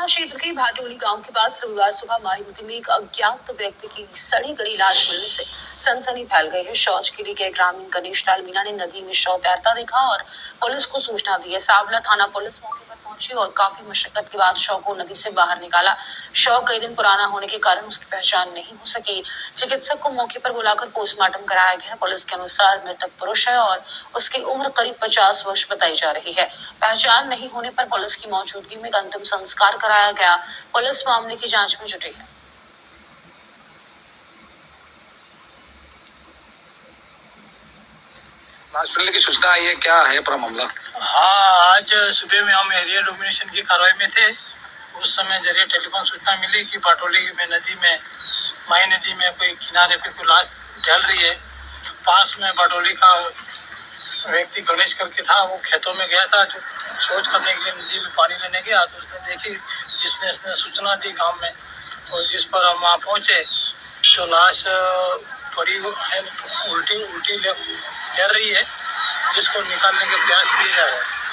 थाना क्षेत्र के भाटोली गांव के पास रविवार सुबह माही नदी में एक अज्ञात व्यक्ति की सड़ी गली लाश मिलने से सनसनी फैल गई है। शौच के लिए गए ग्रामीण गणेश लाल मीणा ने नदी में शव तैरता देखा और पुलिस को सूचना दी है। सावला थाना पुलिस मौके पर पहुंची और काफी मशक्कत के बाद शव को नदी से बाहर निकाला। शव कई दिन पुराना होने के कारण उसकी पहचान नहीं हो सकी। चिकित्सक को मौके पर बुलाकर पोस्टमार्टम कराया गया। पुलिस के अनुसार मृतक पुरुष है और उसकी उम्र करीब 50 वर्ष बताई जा रही है। पहचान नहीं होने पर पुलिस की मौजूदगी में अंतिम संस्कार कराया गया। पुलिस मामले की जांच में जुटी है। लाश मिलने की सूचना आई है, क्या है पूरा मामला? हाँ, आज सुबह में हम एरिया डोमिनेशन की कार्रवाई में थे। उस समय जरिए टेलीफोन सूचना मिली कि पाटोली में नदी में माही नदी में कोई किनारे पे कोई लाश टहल रही है। पास में पाटोली का व्यक्ति गणेश करके था, वो खेतों में गया था जो शौच करने के लिए नदी में पानी लेने गया, तो उसने देखी, इसने सूचना दी गांव में, और जिस पर हम वहाँ पहुँचे तो लाश पड़ी है, उल्टी तैर रही है, जिसको निकालने के प्रयास किए जा रहे हैं।